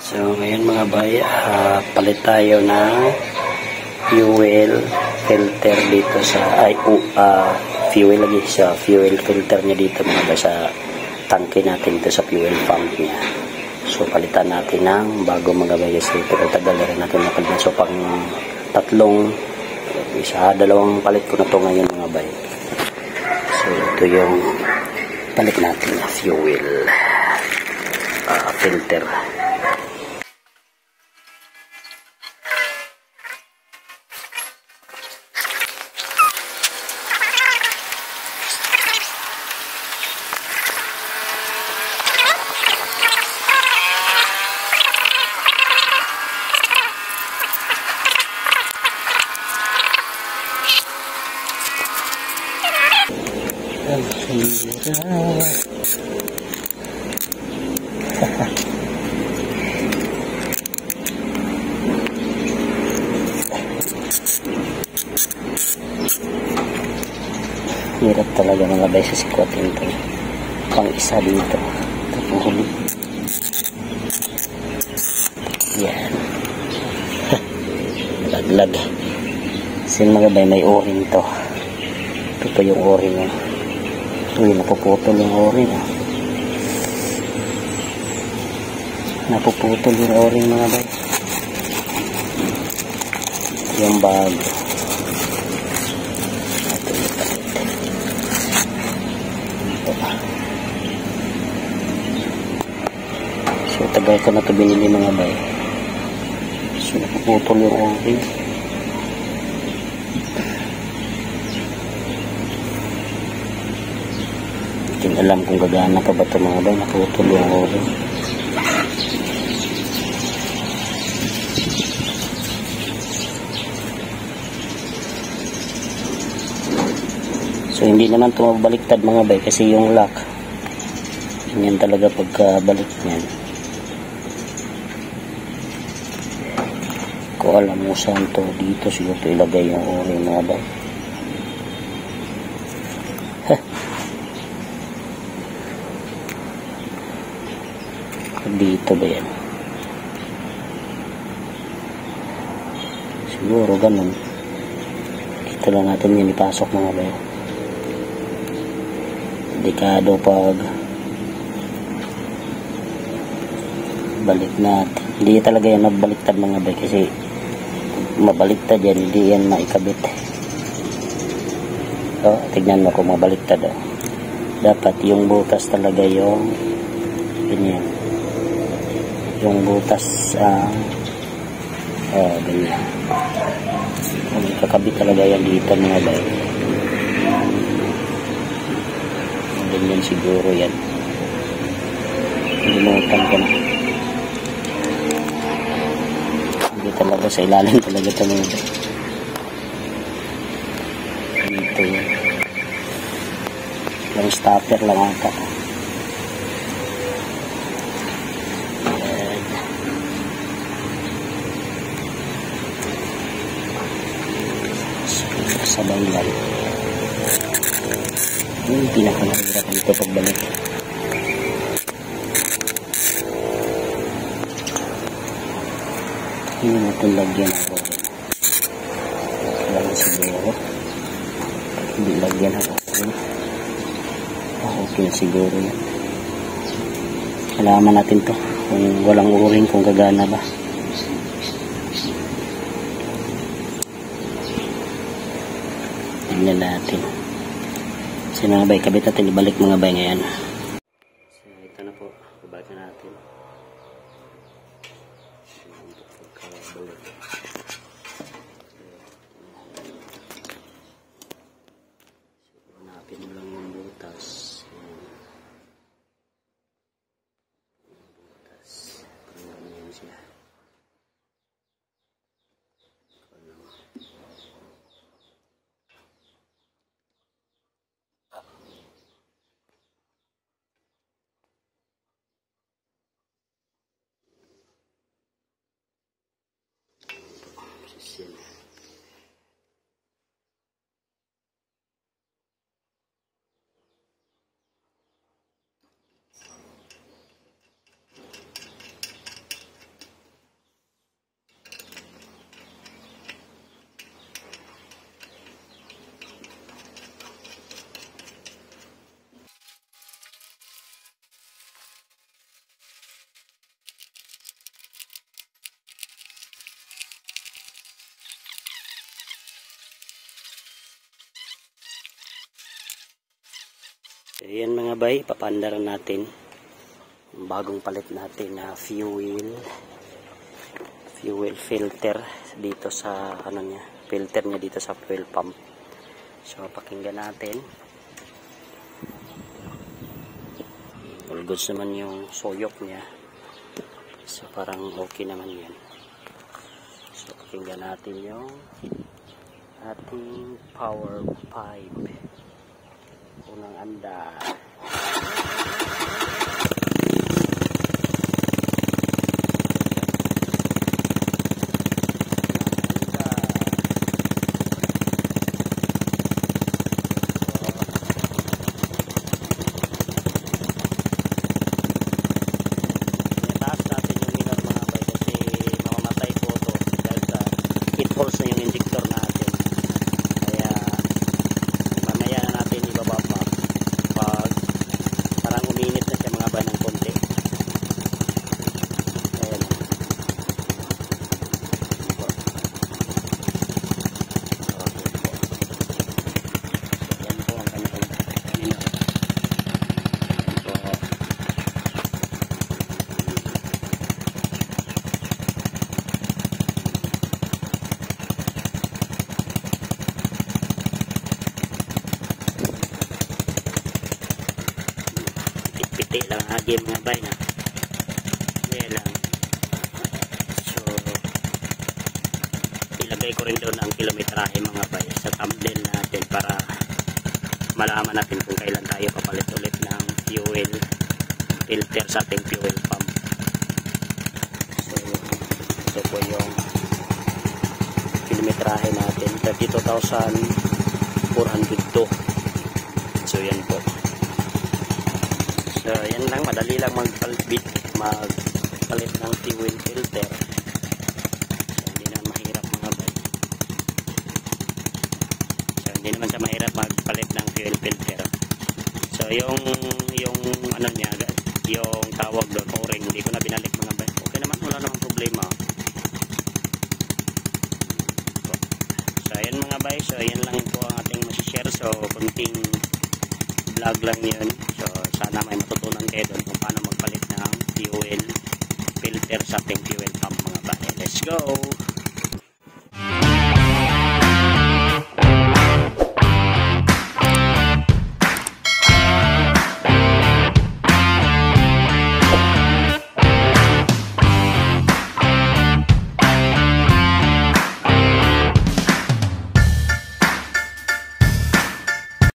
So ngayon mga bay, palit tayo ng fuel filter dito sa fuel lagi sa fuel filter niya dito mga bay, sa tangke natin dito sa fuel pump niya. So palitan natin ng bago mga bay, kasi ito tagal na rin natin nakalina. So pang dalawang palit ko na to ngayon mga bay. So ito yung palit natin na fuel filter. Hirap talaga mga bay sa sikwatin ito. Pang isa dito. Ito pong huli. Yan. Laglag. Kasi mga bay may o-ring to. Ito pa yung o-ring. Uy, napuputol yung o-ring. Napuputol yung o-ring mga bay. Yung bag. So tagal ko na ito binili mga bay. So napuputol yung o-ring. Hindi alam kung gagana pa ba ito mga bay. Naputol yung o-ring. So hindi naman ito mabaliktad mga bay, kasi yung lock ganyan talaga pagkabalik niyan. Kung alam mo saan to, dito siguro ito ilagay yung o-ring mga bay. Dito ba yan? Siguro ganun. Dito lang natin yan ipasok mga bay. Delikado pag balik natin. Hindi talaga yan mabaliktad mga bay, kasi mabaliktad yan, hindi yan maikabit. So, tignan mo kung mabaliktad. Dapat yung butas talaga yung ganyan. Yung butas ganyan. Kakabit talaga yan dito mga bay. Ganyan siguro yan. Limutan ko na. Hindi talaga sa ilalim talaga ito mga bay. Dito yan. Yung stopper lang ata. Sabay lang. Yung pinakamahirap dito pagbalik. Hindi natin lagyan ako. Lagi siguro. Hindi lagyan ako. Okay siguro yan. Alaman natin to kung walang o-ring, kung gagana ba. Tingnan natin. So mga bay, kabit natin, ibalik mga bay ngayon. So ito na po, ibalik na natin. So hanapin mo lang yung butas. Butas. Ganyan siya. Ayan mga bay, papaandar natin ang bagong palit natin na fuel filter dito sa filter niya dito sa fuel pump. So pakinggan natin. All goods naman yung soyok niya. So parang okay naman yan. So pakinggan natin yung ating power pipe. Unang andar. Holes na yung injector natin, kaya mamaya na natin ibaba pa pag parang uminit na siya mga bay ng konti. Ayan. Okay po. Yan po ang kanyang minor. Piti lang agi mga bay na. Yan lang. So ilagay ko rin doon ang kilometrahe mga bay sa thumbnail natin para malaman natin kung kailan tayo papalit ulit ng fuel filter sa ating fuel pump. So ito po yung kilometrahe natin, 32,402. So yan po. So, yan lang, madali lang magpalit ng fuel filter. So, hindi naman mahirap mga bay. So, hindi naman siya mahirap magpalit ng fuel filter. So, yung ano niya, yung tawag doon, o-ring, hindi ko na binalik mga bay. Okay naman, wala namang problema. So, yan mga bay. So, yan lang po ang ating masishare. So, kunting vlog lang yun. So, sana may matutunan kayo doon kung paano magpalit ng fuel filter sa ating fuel pump mga bay. Let's go!